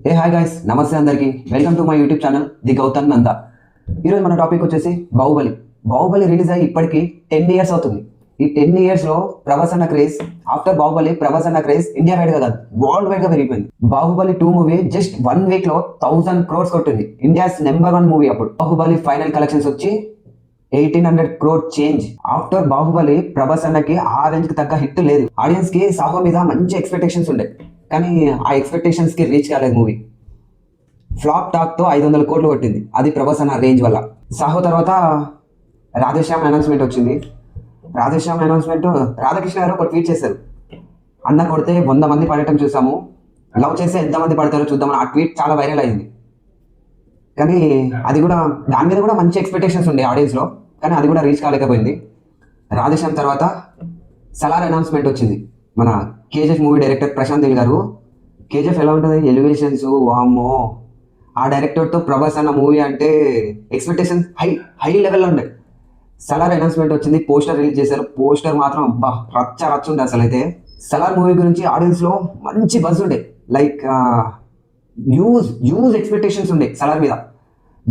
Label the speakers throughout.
Speaker 1: ఏ hi guys, నమస్తే అందరికి. Welcome to my YouTube channel the Gautham Nanda. ఈరోజు మన టాపిక్ వచ్చేసి బాహుబలి. బాహుబలి రిలీజ్ అయ్యి ఇప్పటికి 10 ఇయర్స్ అవుతుంది. ఈ 10 ఇయర్స్ లో ప్రభాస్ అన్న క్రేజ్, ఆఫ్టర్ బాహుబలి ప్రభాస్ అన్న క్రేజ్ ఇండియా వైడ్ గా కాదు, వరల్డ్ వైడ్ గా పెరిగిపోయింది. బాహుబలి 2 మూవీ జస్ట్ 1 వీక్ లో 1000 crores కొట్టింది. ఇండియాస్ నెంబర్ 1 మూవీ అప్పుడు. బాహుబలి ఫైనల్ కలెక్షన్స్ వచ్చి 1800 crore change. After Baahubali Prabhas అన్నకి ఆ రేంజ్ కి తగ్గ హిట్ లేదు. ఆడియన్స్ కి సాహో మీద మంచి ఎక్స్పెక్టేషన్స్ ఉండే, కానీ ఆ ఎక్స్పెక్టేషన్స్ కి రీచ్ కాలేదు మూవీ. ఫ్లాప్ టాక్ తో 500 కోట్లు కొట్టింది. అది ప్రభాస్ అన్న రేంజ్ వల్ల. సాహో తర్వాత రాధేశ్యామ్ అనౌన్స్మెంట్ వచ్చింది. రాధేశ్యామ్ అనౌన్స్మెంట్ రాధాకృష్ణ గారు ఒక ట్వీట్ చేశారు, అన్న కొడితే 100 మంది పడటం చూసాము, లవ్ చేస్తే ఎంతమంది పడతారో చూద్దామని. ఆ ట్వీట్ చాలా వైరల్ అయింది. కానీ అది కూడా, దాని మీద కూడా మంచి ఎక్స్పెక్టేషన్స్ ఉండే ఆడియన్స్ లో, కానీ అది కూడా రీచ్ కాలేకపోయింది. రాధేశ్యామ్ తర్వాత సలార్ అనౌన్స్మెంట్ వచ్చింది. మన KGF movie director Prashanth Neel గారు. కేజీఎఫ్ ఎలా ఉంటుంది, ఎలివేషన్స్ వామ్మో. ఆ డైరెక్టర్తో ప్రభాస్ అన్న మూవీ అంటే ఎక్స్పెక్టేషన్స్ హై లెవెల్లో ఉండే. సలార్ అనౌన్స్మెంట్ వచ్చింది, పోస్టర్ రిలీజ్ చేశారు. పోస్టర్ మాత్రం అబ్బా రచ్చ ఉండే అసలు. అయితే సలార్ మూవీ గురించి ఆడియన్స్ లో మంచి బజ్ ఉండే, లైక్ యూజ్ ఎక్స్పెక్టేషన్స్ ఉండే సలార్ మీద.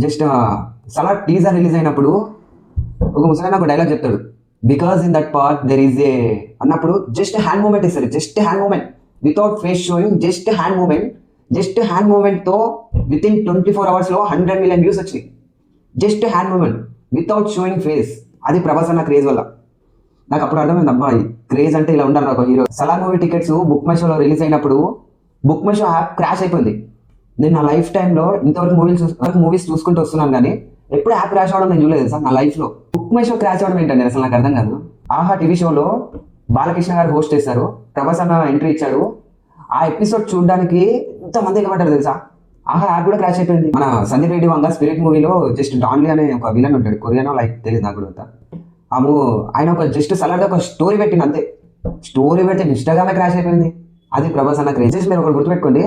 Speaker 1: జస్ట్ సలార్ టీజర్ రిలీజ్ అయినప్పుడు ఒక ముసలాయన ఒక డైలాగ్ చెప్తాడు, because in that part there is a అన్నప్పుడు జస్ట్ హ్యాండ్ మూమెంట్ ఇస్తారు. Just hand moment without face showing, just hand moment తో విత్ ఇన్ 24 hours లో 100 million వ్యూస్ వచ్చినాయి. Just hand moment without showing face. అది ప్రభాస్ అన్న craze వల్ల. నాకు అప్పుడు అర్థమైంది, అబ్బాయి క్రేజ్ అంటే ఇలా ఉండాలి నాకు hero. Salaar movie tickets book my షోలో రిలీజ్ అయినప్పుడు book my show app crash అయిపోయింది. నేను నా లైఫ్ టైంలో ఇంతవరకు మూవీస్ చూసుకుంటూ వస్తున్నాను, కానీ ఎప్పుడు యాప్ క్రాష్ అవ్వడం నేను చూడలేదు సార్ నా లైఫ్ లో. బుక్ మై షో క్రాష్ అవ్వడం ఏంటండి అసలు నాకు అర్థం కాదు. ఆహా టీవీ షోలో బాలకృష్ణ గారు హోస్ట్ చేశారు, ప్రభాస్ అన్న ఎంట్రీ ఇచ్చాడు. ఆ ఎపిసోడ్ చూడడానికి ఎంతమంది ఎగబడ్డారు తెలుసా. ఆహా యాప్ కూడా క్రాష్ అయిపోయింది. మన సందీప్ రెడ్డి వంగ స్పిరిట్ మూవీలో జస్ట్ డాన్లీ అనే ఒక విలన్ ఉంటాడు, కొరియనో లైక్ తెలియదు నాకు కూడా. ఆయన ఒక జస్ట్ సలార్గా ఒక స్టోరీ పెట్టింది అంతే. స్టోరీ పెడితే ఇన్స్టాగ్రామే క్రాష్ అయిపోయింది. అది ప్రభాస్ అన్న క్రేజ్. మీరు ఒకటి గుర్తుపెట్టుకోండి,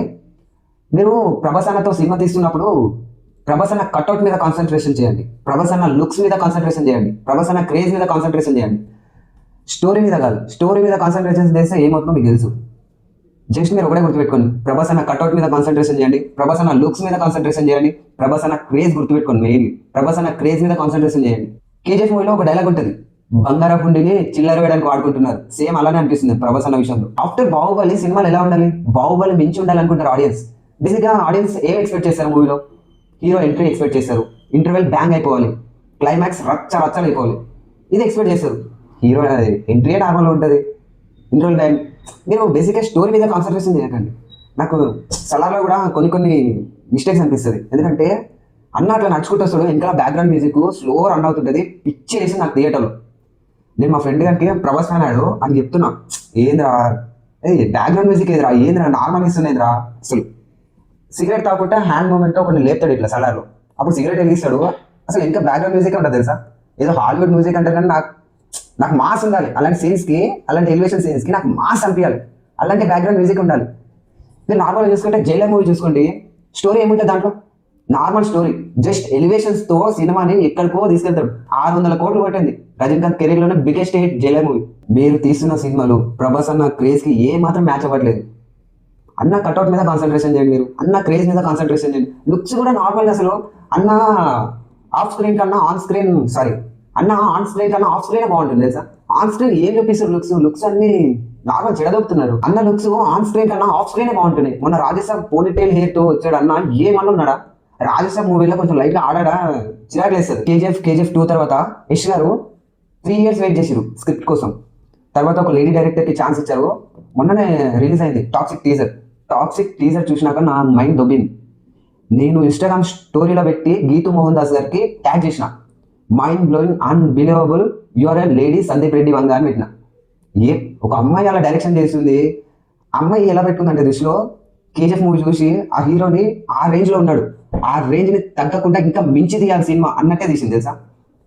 Speaker 1: మీరు ప్రభాస్ అన్నతో సినిమా తీస్తున్నప్పుడు ప్రభాస్ అన్న కట్అవుట్ మీద కాన్సన్ట్రేషన్ చేయండి, ప్రభాస్ అన్న లుక్స్ మీద కాన్సన్ట్రేషన్ చేయండి, ప్రభాస్ అన్న క్రేజ్ మీద కాన్సన్ట్రేషన్ చేయండి, స్టోరీ మీద కాదు. స్టోరీ మీద కాన్సన్ట్రేషన్ చేస్తే ఏమవుతుందో మీకు తెలుసు. జస్ట్ మీరు ఒకటే గుర్తుపెట్టుకోండి, ప్రభాస్ అన్న కట్అవుట్ మీద కాన్సన్ట్రేషన్ చేయండి, ప్రభాస్ అన్న లుక్స్ మీద కాన్సన్ట్రేషన్ చేయండి, ప్రభాస్ అన్న క్రేజ్ గుర్తుపెట్టుకోండి. మెయిన్ ప్రభాస్ అన్న క్రేజ్ మీద కాన్సన్ట్రేషన్ చేయండి. కేజీఎఫ్ మూవీలో ఒక డైలాగ్ ఉంటుంది, బంగారపుండిని చిల్లర వేయడానికి వాడుకుంటున్నారు. సేమ్ అలానే అనిపిస్తుంది ప్రభాస్ అన్న విషయంలో. ఆఫ్టర్ బాహుబలి సినిమాలు ఎలా ఉండాలి, బాహుబలి మించి ఉండాలి అనుకుంటారు ఆడియన్స్. బేసిక్ గా ఆడియన్స్ ఏం ఎక్స్పెక్ట్ చేస్తారు మూవీలో? హీరో ఎంట్రీ ఎక్స్పెక్ట్ చేస్తారు, ఇంటర్వెల్ బ్యాంగ్ అయిపోవాలి, క్లైమాక్స్ రచ్చలు అయిపోవాలి, ఇది ఎక్స్పెక్ట్ చేస్తారు. హీరో ఎంట్రీ నార్మల్గా ఉంటుంది, ఇంటర్వెల్ బ్యాంగ్. మీరు బేసిక్గా స్టోరీ మీద కాన్సన్ట్రేషన్ చేయకండి. నాకు సలార్లో కూడా కొన్ని మిస్టేక్స్ అనిపిస్తుంది. ఎందుకంటే అన్న అట్లా నడుచుకుంటూ వస్తాడు, ఇంకా బ్యాక్గ్రౌండ్ మ్యూజిక్ స్లో రన్ అవుతుంటుంది, పిచ్చి వేసి నాకు థియేటర్లో. నేను మా ఫ్రెండ్ గారికి ప్రభాస్ ఫ్యాన్ ఆడు అని చెప్తున్నా, ఏంద్రా బ్యాక్గ్రౌండ్ మ్యూజిక్ ఏదిరా, ఏంద్రా నార్మల్ ఇస్తుందేంద్రా. అసలు సిగరెట్ తాగుకుంటే హ్యాండ్ మూమెంట్తో కొన్ని లేపుతాడు ఇట్లా సలార్లో, అప్పుడు సిగరెట్ వెలిగిస్తాడు. అసలు ఇంకా బ్యాక్గ్రౌండ్ మ్యూజిక్ ఉంటుంది తెలుసా. ఏదో హాలీవుడ్ మ్యూజిక్ అంటే కానీ నాకు మాస్ ఉండాలి. అలాంటి సీన్స్కి, అలాంటి ఎలివేషన్ సీన్స్కి నాకు మాస్ అనిపించాలి, అలాంటి బ్యాక్గ్రౌండ్ మ్యూజిక్ ఉండాలి. మీరు నార్మల్గా చూసుకుంటే జైలర్ మూవీ చూసుకోండి, స్టోరీ ఏముంటుంది దాంట్లో? నార్మల్ స్టోరీ, జస్ట్ ఎలివేషన్స్తో సినిమాని ఎక్కడికో తీసుకెళ్తాడు. 600 కోట్లు కొట్టింది రజనీకాంత్ కెరీర్లోనే బిగ్గెస్ట్ హిట్ జైలర్ మూవీ. మీరు తీస్తున్న సినిమాలు ప్రభాస్ అన్న క్రేజ్కి ఏ మాత్రం మ్యాచ్ అవ్వట్లేదు. అన్న కట్అవుట్ మీద కాన్సన్ట్రేషన్ చేయండి, మీరు అన్న క్రేజ్ మీద కాన్సన్ట్రేషన్ చేయండి. లుక్స్ కూడా నార్మల్గా అసలు అన్న ఆఫ్ స్క్రీన్ కన్నా ఆన్ స్క్రీన్, అన్న ఆన్ స్క్రీన్ కన్నా ఆఫ్ స్క్రీన్ బాగుంటుంది తెలుసా. ఆన్ స్క్రీన్ ఏం చూపిస్తారు, లుక్స్ అన్ని నార్మల్ చెడదొప్పుతున్నారు. అన్న లుక్స్ ఆన్ స్క్రీన్ కన్నా ఆఫ్ స్క్రీనే బాగుంటుంది. మొన్న రాజేసాబ్ పోనీటైల్ హెయిర్ తో వచ్చాడు అన్న, ఏమన్నా ఉన్నాడా? రాజేసాబ్ మూవీలో కొంచెం లైట్ గా ఆడా, చిరాకు వేస్తారు. కేజీఎఫ్ 2 తర్వాత యష్ గారు 3 years వెయిట్ చేసారు స్క్రిప్ట్ కోసం. తర్వాత ఒక లేడీ డైరెక్టర్ కి ఛాన్స్ ఇచ్చారు. మొన్ననే రిలీజ్ అయింది టాక్సిక్ టీజర్ చూసినాక నా మైండ్ దొబ్బింది. నేను ఇన్స్టాగ్రామ్ స్టోరీలో పెట్టి గీతూ మోహన్ దాస్ గారికి ట్యాగ్ చేసిన, mind blowing unbelievable your a lady Sandeep Reddy Vanga అని పెట్టిన. ఒక అమ్మాయి అలా డైరెక్షన్ చేస్తుంది. అమ్మాయి ఎలా పెట్టుకుందంటే దృష్టిలో కేజీఎఫ్ మూవీ చూసి ఆ హీరోని ఆ రేంజ్ లో ఉన్నాడు, ఆ రేంజ్ ని తగ్గకుండా ఇంకా మించి తీయాలి సినిమా అన్నట్టే తీసింది తెలుసా.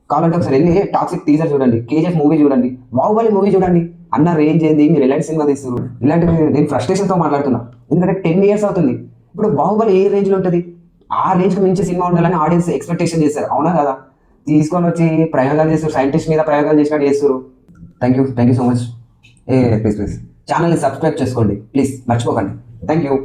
Speaker 1: కావాలంటే ఒకసారి వెళ్ళి టాక్సిక్ టీజర్ చూడండి, కేజీఎఫ్ మూవీ చూడండి, బాహుబలి మూవీ చూడండి. అన్న రేంజ్ ఏంది, మీరు ఎలాంటి సినిమా తీస్తారు? ఇలాంటివి నేను ఫ్రస్ట్రేషన్ తో మాట్లాడుతున్నా. ఎందుకంటే 10 years అవుతుంది. ఇప్పుడు బాహుబలి ఏ రేంజ్ లో ఉంటుంది, ఆ రేంజ్ కి మించి సినిమా ఉండాలని ఆడియన్స్ ఎక్స్పెక్టేషన్ చేస్తారు, అవునా కదా? తీసుకొని వచ్చి ప్రయోగాలు చేస్తారు, సైంటిస్ట్ మీద ప్రయోగాలు చేసినట్టు చేస్తారు. Thank you so much. Please ఛానల్ని సబ్స్క్రైబ్ చేసుకోండి ప్లీజ్, మర్చిపోకండి. Thank you.